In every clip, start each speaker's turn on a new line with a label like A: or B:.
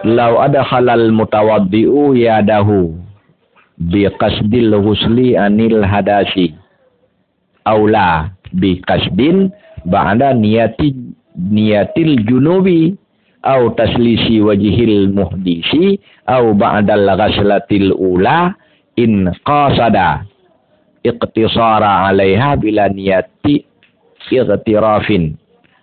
A: Lau adkhalal mutawaddi'u yadahu biqasdil ghusli anil hadasi aula biqasdin ba'da niyatil junubi au taslisi wajhil muhdisi au ba'dal ghaslatil ula in qasada iqtisara 'alaiha bila niyati ightirafin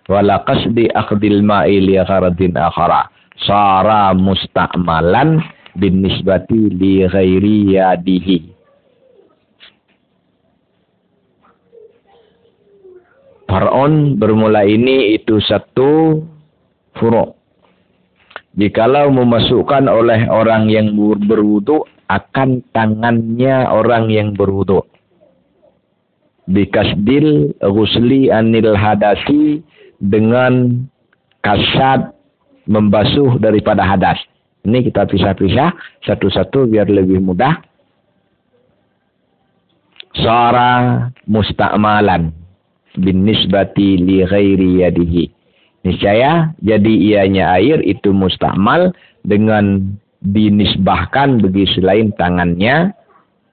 A: wala qasdi akhdil ma'i li gharadin akhara sara musta'malan bin nisbati li ghairi yadihi. Far'un bermula ini itu satu furu'. Jikalau memasukkan oleh orang yang berwudu akan tangannya orang yang berwudu. Bikasdil ghusli anil hadasi dengan kasat membasuh daripada hadas. Ini kita pisah-pisah satu-satu biar lebih mudah. Sara musta'malan bin nisbati li ghairi yadihi. Niscaya jadi ianya air itu musta'mal dengan dinisbahkan bagi selain tangannya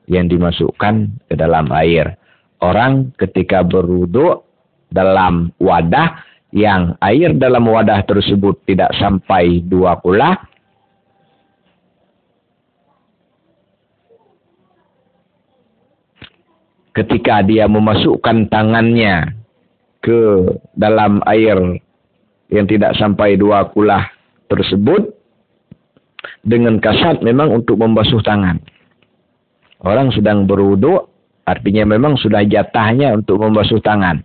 A: yang dimasukkan ke dalam air. Orang ketika berwudu dalam wadah yang air dalam wadah tersebut tidak sampai 2 kula, ketika dia memasukkan tangannya ke dalam air yang tidak sampai 2 kula tersebut dengan kasat memang untuk membasuh tangan. Orang sedang berwudu artinya memang sudah jatahnya untuk membasuh tangan.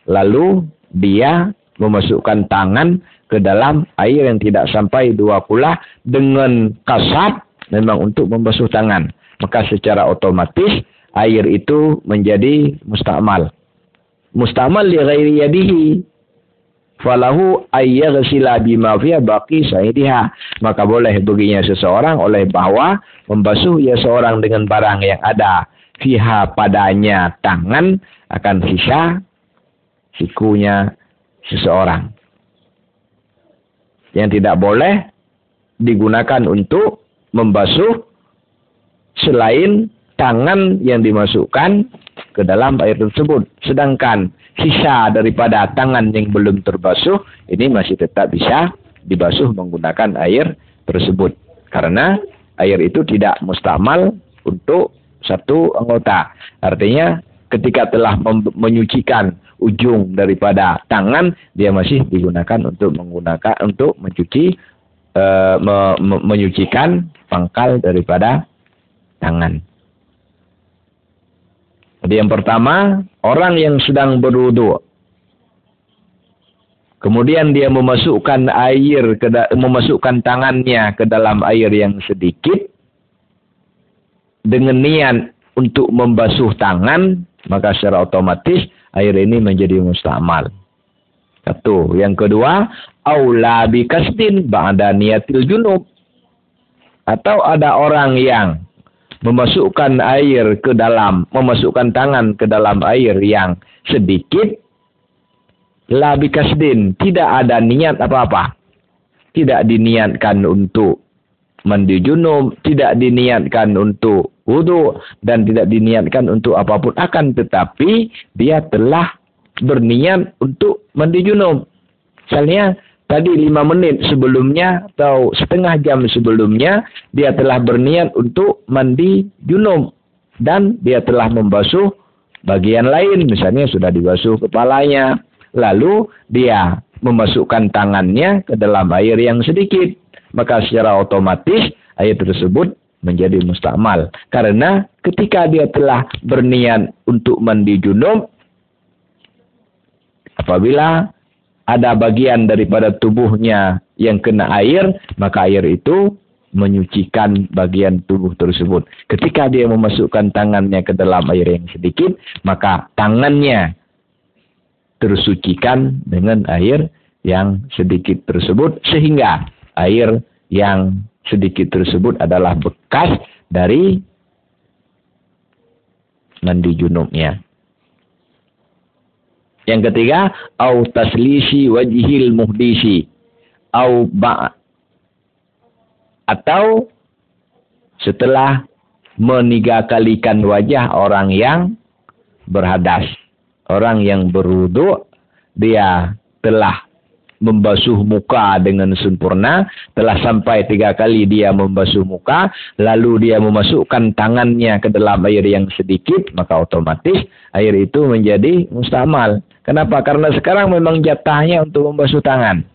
A: Lalu dia memasukkan tangan ke dalam air yang tidak sampai 2 kula dengan kasat memang untuk membasuh tangan. Maka secara otomatis air itu menjadi musta'mal. Musta'mal li ghairi yadihi. Falahu ayyaghsila bima fiha baqi sa'idiha. Maka boleh baginya seseorang oleh bahwa membasuh ya seorang dengan barang yang ada fiha padanya tangan akan sisa sikunya seseorang. Yang tidak boleh digunakan untuk membasuh selain tangan yang dimasukkan ke dalam air tersebut. Sedangkan sisa daripada tangan yang belum terbasuh, ini masih tetap bisa dibasuh menggunakan air tersebut. Karena air itu tidak mustakmal untuk satu anggota. Artinya ketika telah menyucikan ujung daripada tangan, dia masih digunakan untuk mencuci menyucikan pangkal daripada tangan. Jadi yang pertama, orang yang sedang berwudu, kemudian dia memasukkan memasukkan tangannya ke dalam air yang sedikit dengan niat untuk membasuh tangan, maka secara otomatis air ini menjadi mustakmal. Satu. Yang kedua, aula bikasdin ba'da niyatil junub. Atau ada orang yang memasukkan tangan ke dalam air yang sedikit, la bikasdin, tidak ada niat apa-apa. Tidak diniatkan untuk mandi junub, tidak diniatkan untuk wudu, dan tidak diniatkan untuk apapun, akan tetapi dia telah berniat untuk mandi junub. Misalnya tadi 5 menit sebelumnya atau setengah jam sebelumnya dia telah berniat untuk mandi junub dan dia telah membasuh bagian lain, misalnya sudah dibasuh kepalanya, lalu dia memasukkan tangannya ke dalam air yang sedikit, maka secara otomatis air tersebut menjadi mustakmal. Karena ketika dia telah berniat untuk mandi junub, apabila ada bagian daripada tubuhnya yang kena air, maka air itu menyucikan bagian tubuh tersebut. Ketika dia memasukkan tangannya ke dalam air yang sedikit, maka tangannya tersucikan dengan air yang sedikit tersebut, sehingga air yang sedikit tersebut adalah bekas dari mandi junubnya. Yang ketiga, au taslisi wajhil muhdisi au Atau setelah meniga-kalikan wajah orang yang berhadas. Orang yang berwudu, dia telah membasuh muka dengan sempurna, telah sampai 3 kali dia membasuh muka, lalu dia memasukkan tangannya ke dalam air yang sedikit, maka otomatis air itu menjadi mustamal. Kenapa? Karena sekarang memang jatahnya untuk membasuh tangan.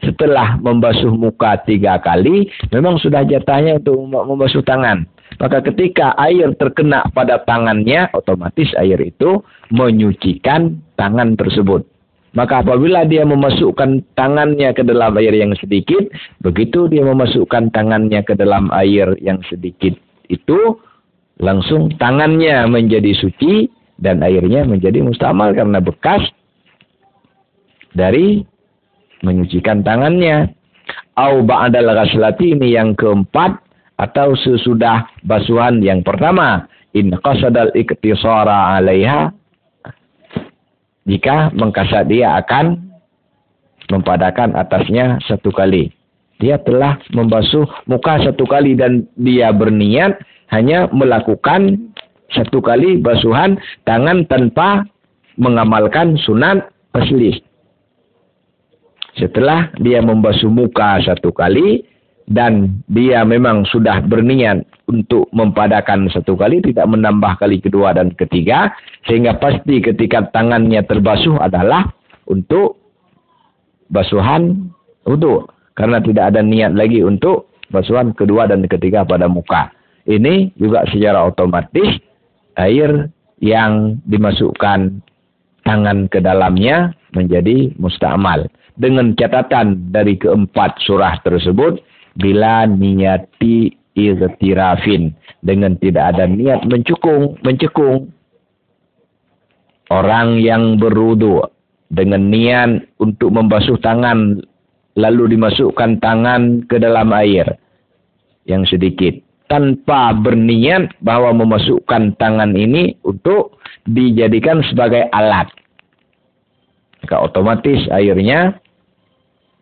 A: Setelah membasuh muka 3 kali, memang sudah jatahnya untuk membasuh tangan. Maka ketika air terkena pada tangannya, otomatis air itu menyucikan tangan tersebut. Maka apabila dia memasukkan tangannya ke dalam air yang sedikit, begitu dia memasukkan tangannya ke dalam air yang sedikit itu, langsung tangannya menjadi suci dan airnya menjadi mustamal karena bekas dari menyucikan tangannya. Au ba'dal ghaslati, ini yang keempat, atau sesudah basuhan yang pertama. In qasadal iktisara 'alaiha, jika mengkasat dia akan mempadakan atasnya 1 kali. Dia telah membasuh muka 1 kali dan dia berniat hanya melakukan 1 kali basuhan tangan tanpa mengamalkan sunat taslih. Setelah dia membasuh muka 1 kali dan dia memang sudah berniat untuk mempadakan 1 kali, tidak menambah kali kedua dan ketiga, sehingga pasti ketika tangannya terbasuh adalah untuk basuhan wudu, karena tidak ada niat lagi untuk basuhan kedua dan ketiga pada muka. Ini juga secara otomatis air yang dimasukkan tangan ke dalamnya menjadi mustamal. Dengan catatan dari keempat surah tersebut, bila niyati irtirafin, dengan tidak ada niat mencekung. Orang yang berwudu dengan niat untuk membasuh tangan, lalu dimasukkan tangan ke dalam air yang sedikit, tanpa berniat bahwa memasukkan tangan ini untuk dijadikan sebagai alat, maka otomatis airnya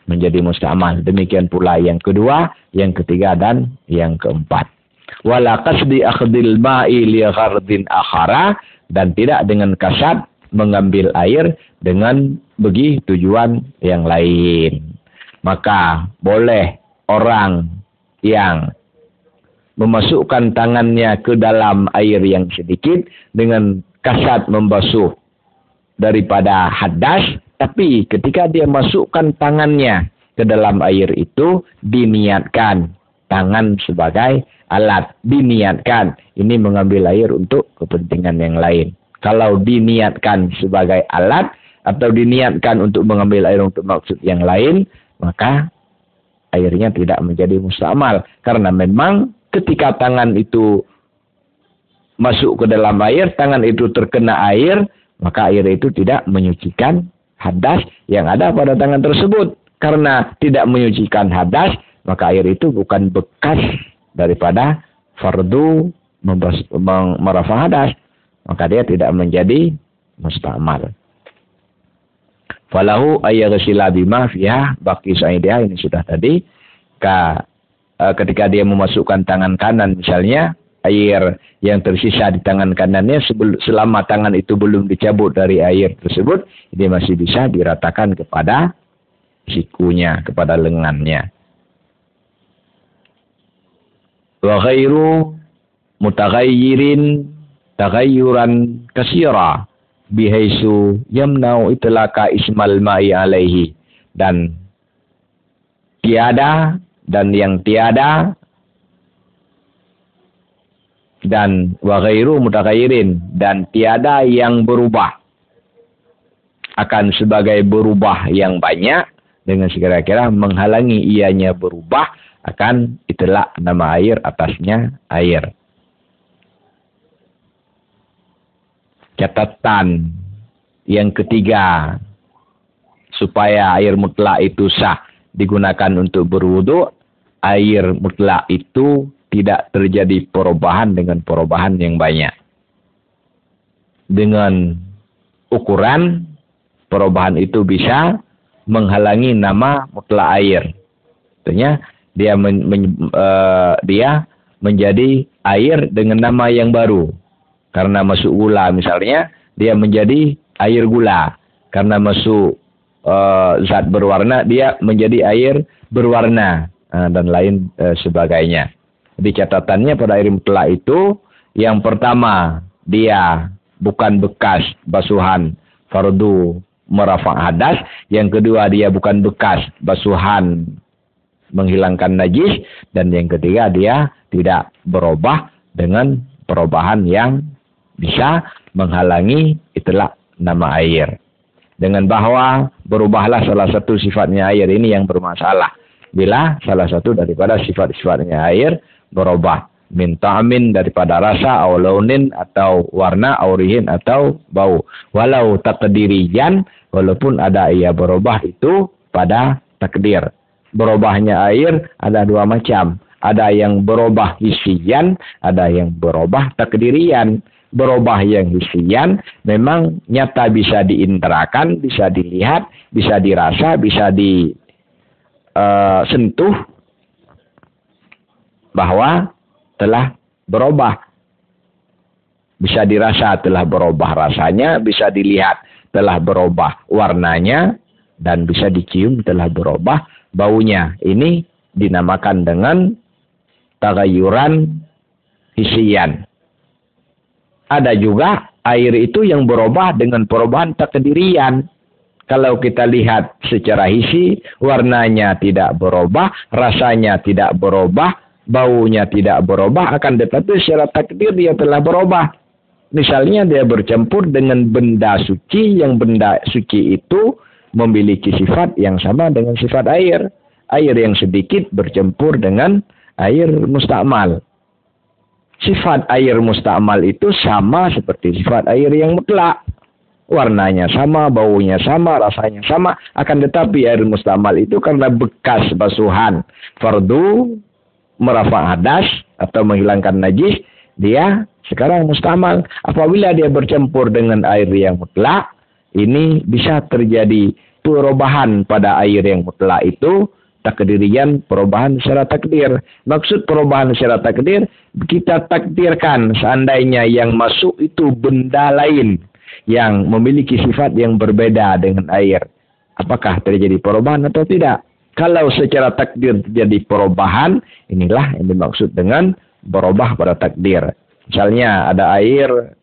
A: menjadi mustamal. Demikian pula yang kedua, yang ketiga, dan yang keempat. Wala qasdi akhdil ma'i li ghardin akhara, dan tidak dengan kasat mengambil air dengan bagi tujuan yang lain. Maka boleh orang yang memasukkan tangannya ke dalam air yang sedikit dengan kasat membasuh daripada hadas, tapi ketika dia masukkan tangannya ke dalam air itu, diniatkan tangan sebagai alat. Diniatkan ini mengambil air untuk kepentingan yang lain. Kalau diniatkan sebagai alat atau diniatkan untuk mengambil air untuk maksud yang lain, maka airnya tidak menjadi mustamal. Karena memang ketika tangan itu masuk ke dalam air, tangan itu terkena air, maka air itu tidak menyucikan hadas yang ada pada tangan tersebut. Karena tidak menyucikan hadas, maka air itu bukan bekas daripada fardu merafah hadas, maka dia tidak menjadi mustamal. Falahu ayyaghsila bima fiha baqi sa'idiha, ini sudah tadi. Ketika dia memasukkan tangan kanan misalnya, air yang tersisa di tangan kanannya selama tangan itu belum dicabut dari air tersebut, ini masih bisa diratakan kepada sikunya, kepada lengannya. Wa ghairu mutaghayyirin taghayyuran katsira bihaisu yamna'u itlaka ismal ma'i alaihi, dan tiada dan yang tiada, dan wa ghairu mutaghayyirin, dan tiada yang berubah akan sebagai berubah yang banyak dengan sekira-kira menghalangi ianya berubah akan itulah nama air atasnya air. Catatan yang ketiga, supaya air mutlak itu sah digunakan untuk berwudu, air mutlak itu tidak terjadi perubahan dengan perubahan yang banyak. Dengan ukuran perubahan itu bisa menghalangi nama mutlak air. Artinya dia menjadi air dengan nama yang baru. Karena masuk gula misalnya, dia menjadi air gula. Karena masuk zat berwarna, dia menjadi air berwarna. Dan lain sebagainya. Di catatannya pada air mutlak itu, yang pertama, dia bukan bekas basuhan fardu merafa' hadas. Yang kedua, dia bukan bekas basuhan menghilangkan najis. Dan yang ketiga, dia tidak berubah dengan perubahan yang bisa menghalangi itulah nama air. Dengan bahwa berubahlah salah satu sifatnya air ini yang bermasalah. Bila salah satu daripada sifat-sifatnya air berubah. Min ta'amin daripada rasa, au launin atau warna, au rihin atau bau. Walau takdiriyan, walaupun ada ia berubah itu pada takdir. Berubahnya air ada dua macam. Ada yang berubah hisian, ada yang berubah takdirian. Berubah yang hisian memang nyata bisa diinterakan, bisa dilihat, bisa dirasa, bisa disentuh bahwa telah berubah. Bisa dirasa telah berubah rasanya, bisa dilihat telah berubah warnanya, dan bisa dicium telah berubah baunya. Ini dinamakan dengan tagayyuran hisian. Ada juga air itu yang berubah dengan perubahan takdirian. Kalau kita lihat secara hisi, warnanya tidak berubah, rasanya tidak berubah, baunya tidak berubah, akan tetapi secara takdir dia telah berubah. Misalnya dia bercampur dengan benda suci, yang benda suci itu memiliki sifat yang sama dengan sifat air. Air yang sedikit bercampur dengan air mustakmal. Sifat air mustakmal itu sama seperti sifat air yang mutlak. Warnanya sama, baunya sama, rasanya sama. Akan tetapi air mustakmal itu karena bekas basuhan fardu merafa' hadas atau menghilangkan najis, dia sekarang mustakmal. Apabila dia bercampur dengan air yang mutlak, ini bisa terjadi perubahan pada air yang mutlak itu, takdirian, perubahan secara takdir. Maksud perubahan secara takdir, kita takdirkan seandainya yang masuk itu benda lain yang memiliki sifat yang berbeda dengan air. Apakah terjadi perubahan atau tidak? Kalau secara takdir terjadi perubahan, inilah yang dimaksud dengan berubah pada takdir. Misalnya ada air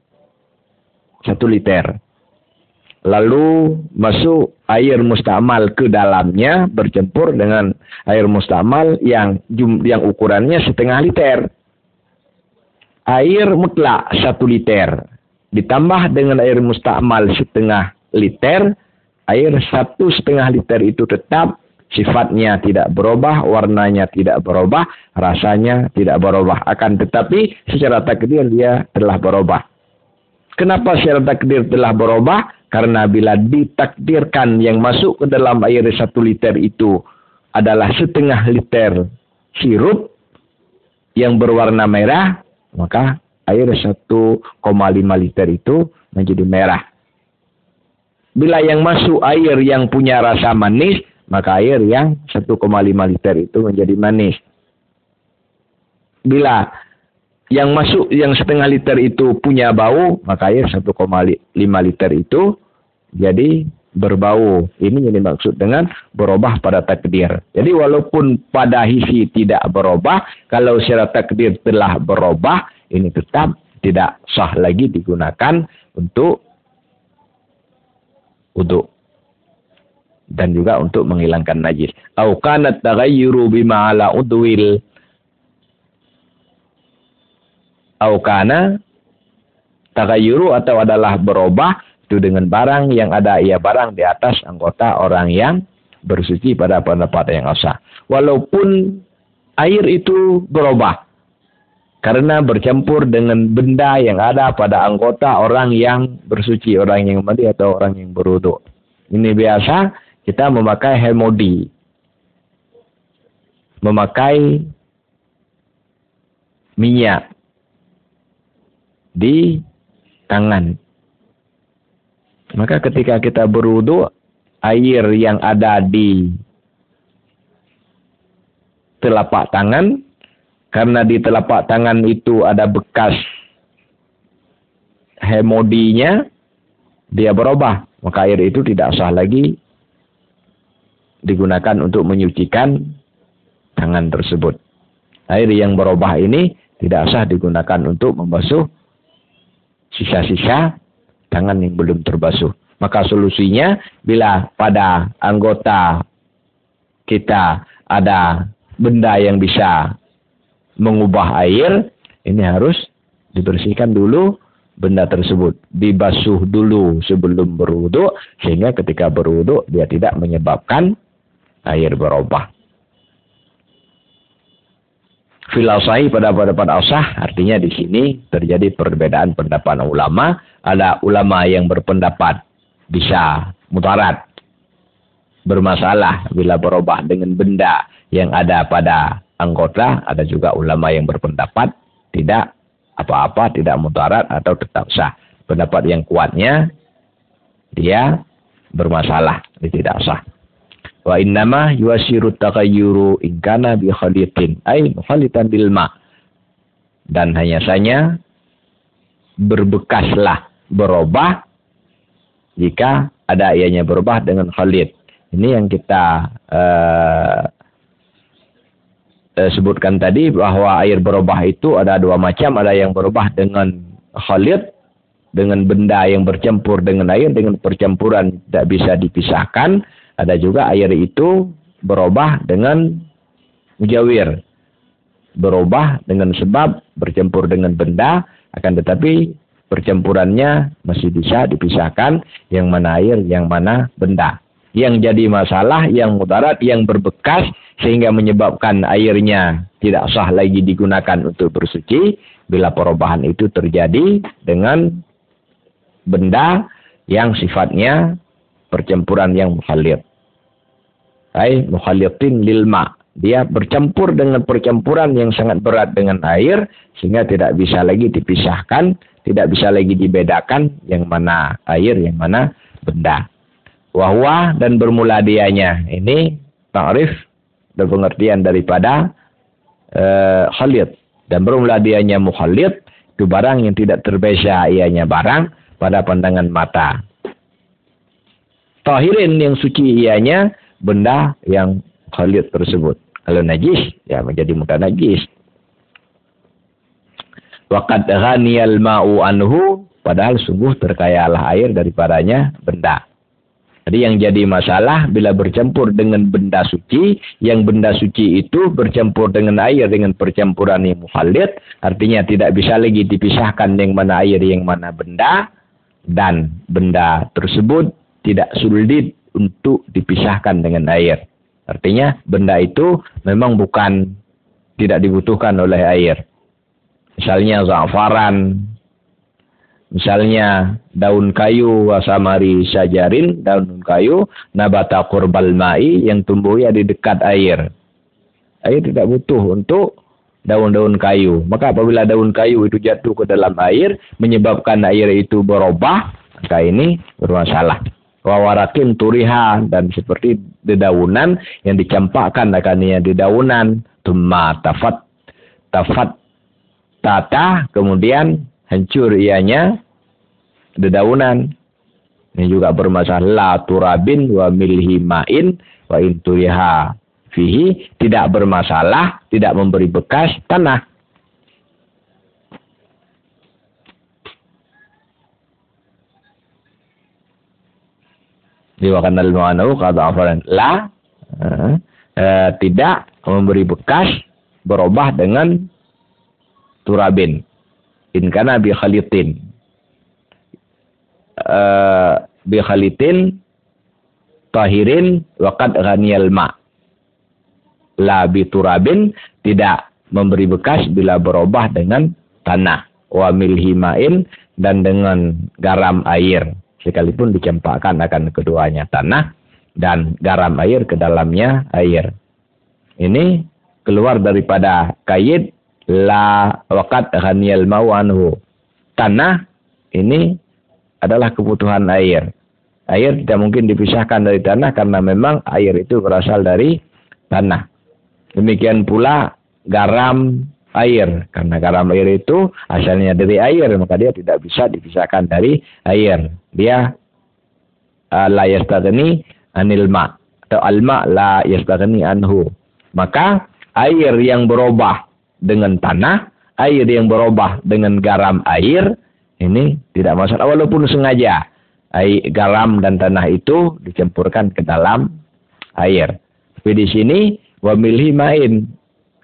A: 1 liter. Lalu masuk air mustakmal ke dalamnya, bercampur dengan air mustakmal yang ukurannya 1/2 liter. Air mutlak 1 liter. Ditambah dengan air mustakmal 1/2 liter. Air 1/2 liter itu tetap sifatnya tidak berubah, warnanya tidak berubah, rasanya tidak berubah. Akan tetapi secara takdir dia telah berubah. Kenapa secara takdir telah berubah? Karena bila ditakdirkan yang masuk ke dalam air 1 liter itu adalah 1/2 liter sirup yang berwarna merah, maka air 1,5 liter itu menjadi merah. Bila yang masuk air yang punya rasa manis, maka air yang 1,5 liter itu menjadi manis. Bila yang masuk yang 1/2 liter itu punya bau, maka air 1,5 liter itu jadi berbau. Ini yang dimaksud dengan berubah pada takdir. Jadi walaupun pada hisi tidak berubah, kalau secara takdir telah berubah, ini tetap tidak sah lagi digunakan untuk wudu dan juga untuk menghilangkan najis. Au kanat taghayyuru bima ala udwil. Au kana taghayyuru atau adalah berubah itu dengan barang yang ada ia barang di atas anggota orang yang bersuci pada pendapat yang sah. Walaupun air itu berubah karena bercampur dengan benda yang ada pada anggota orang yang bersuci, orang yang mandi atau orang yang berwudu. Ini biasa kita memakai hemodi, memakai minyak di tangan. Maka ketika kita berwudu, air yang ada di telapak tangan, karena di telapak tangan itu ada bekas hemodinya, dia berubah. Maka air itu tidak sah lagi digunakan untuk menyucikan tangan tersebut. Air yang berubah ini tidak sah digunakan untuk membasuh sisa-sisa tangan yang belum terbasuh. Maka solusinya, bila pada anggota kita ada benda yang bisa mengubah air, ini harus dibersihkan dulu benda tersebut. Dibasuh dulu sebelum berwudu, sehingga ketika berwudu dia tidak menyebabkan air berubah. Fil asahi, pada pendapat asah, artinya di sini terjadi perbedaan pendapat ulama. Ada ulama yang berpendapat bisa mutarat, bermasalah bila berubah dengan benda yang ada pada anggota. Ada juga ulama yang berpendapat tidak apa-apa, tidak mutarat atau tetap sah. Pendapat yang kuatnya dia bermasalah, dia tidak sah. Wa innama yuasiru taghayyuru in kana bi khalitin ay mukhalitan bil ma. Dan hanya saja berbekaslah berubah jika ada ianya berubah dengan khalid. Ini yang kita sebutkan tadi, bahwa air berubah itu ada dua macam. Ada yang berubah dengan khalid, dengan benda yang bercampur dengan air, dengan percampuran tidak bisa dipisahkan. Ada juga air itu berubah dengan mujawir, berubah dengan sebab bercampur dengan benda, akan tetapi percampurannya masih bisa dipisahkan, yang mana air, yang mana benda. Yang jadi masalah, yang mudarat, yang berbekas, sehingga menyebabkan airnya tidak sah lagi digunakan untuk bersuci, bila perubahan itu terjadi dengan benda yang sifatnya percampuran yang mukhalid. Ay mukhalitin lil ma. Dia bercampur dengan percampuran yang sangat berat dengan air, sehingga tidak bisa lagi dipisahkan, tidak bisa lagi dibedakan yang mana air, yang mana benda. Wahwa, dan bermula dianya. Ini ta'rif dan pengertian daripada khalid. Dan bermula dianya mukhalid, itu barang yang tidak terbeza ianya barang pada pandangan mata. Tahirin, yang suci ianya benda yang khalid tersebut. Kalau najis, ya menjadi muka najis. Waqad ghaniyal ma'u anhu, padahal sungguh terkayalah air daripadanya benda. Jadi yang jadi masalah bila bercampur dengan benda suci, yang benda suci itu bercampur dengan air dengan percampuran yang mukhalid, artinya tidak bisa lagi dipisahkan yang mana air, yang mana benda, dan benda tersebut tidak sulit untuk dipisahkan dengan air. Artinya benda itu memang bukan tidak dibutuhkan oleh air. Misalnya za'faran, misalnya daun kayu, wasamari syajarin, daun kayu, nabata qurbal ma'i, yang tumbuh ya di dekat air. Air tidak butuh untuk daun-daun kayu. Maka apabila daun kayu itu jatuh ke dalam air, menyebabkan air itu berubah, maka ini bermasalah. Wawarakin turiha, dan seperti dedaunan yang dicampakkan akannya dedaunan, tumma tafat tata, kemudian hancur ianya dedaunan. Ini juga bermasalah. La turabin wa milhi ma'in wa inturiha fihi, tidak bermasalah, tidak memberi bekas tanah. Diwakan al-mu'anahu kata afalan la, tidak memberi bekas berubah dengan turabin. In kana bi khalitin, bi khalitin tahirin waqad ghaniyal ma. La bi turabin, tidak memberi bekas bila berubah dengan tanah. Wa milhi ma'in, dan dengan garam air. Sekalipun dicampakkan akan keduanya, tanah dan garam air ke dalamnya air. Ini keluar daripada kaid la waqad ghaniyal ma'u anhu. Tanah ini adalah kebutuhan air. Air tidak mungkin dipisahkan dari tanah, karena memang air itu berasal dari tanah. Demikian pula garam air. Karena garam air itu asalnya dari air, maka dia tidak bisa dipisahkan dari air. Dia la yastaghni anil ma, atau al-ma la yastaghni anhu. Maka air yang berubah dengan tanah, air yang berubah dengan garam air, ini tidak masalah walaupun sengaja. Air, garam dan tanah itu dicampurkan ke dalam air. Tapi di sini wa milhi main,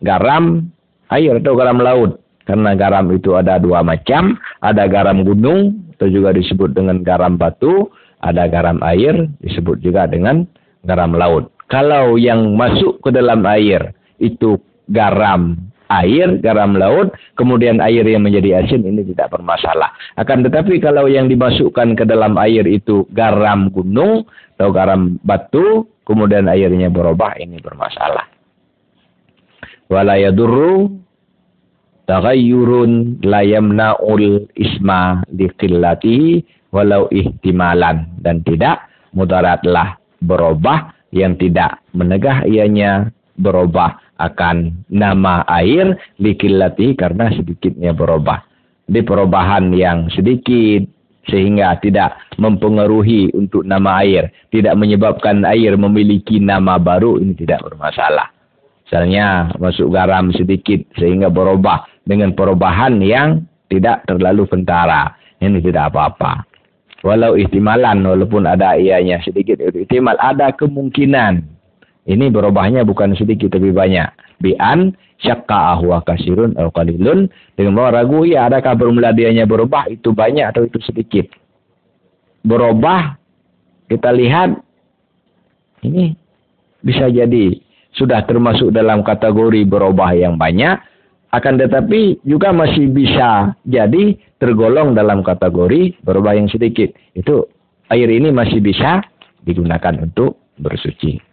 A: garam air atau garam laut. Karena garam itu ada dua macam, ada garam gunung atau juga disebut dengan garam batu, ada garam air disebut juga dengan garam laut. Kalau yang masuk ke dalam air itu garam air, garam laut, kemudian air yang menjadi asin, ini tidak bermasalah. Akan tetapi kalau yang dimasukkan ke dalam air itu garam gunung atau garam batu, kemudian airnya berubah, ini bermasalah. Wala yadurru taghayyurun la yamna'ul isma liqillati walau ihtimalan. Dan tidak mudaratlah berubah yang tidak menegah ianya berubah akan nama air likillati karena sedikitnya berubah. Di perubahan yang sedikit sehingga tidak mempengaruhi untuk nama air, tidak menyebabkan air memiliki nama baru, ini tidak bermasalah. Misalnya masuk garam sedikit sehingga berubah dengan perubahan yang tidak terlalu kentara, ini tidak apa-apa. Walau ihtimalan, walaupun ada ianya sedikit, ihtimal ada kemungkinan. Ini berubahnya bukan sedikit tapi banyak. Bi'an syakka ahwa kasirun atau qalilun, dengan bahwa ragu ya adakah bermula dianya berubah itu banyak atau itu sedikit. Berubah kita lihat ini bisa jadi sudah termasuk dalam kategori berubah yang banyak, akan tetapi juga masih bisa jadi tergolong dalam kategori berubah yang sedikit. Itu air ini masih bisa digunakan untuk bersuci.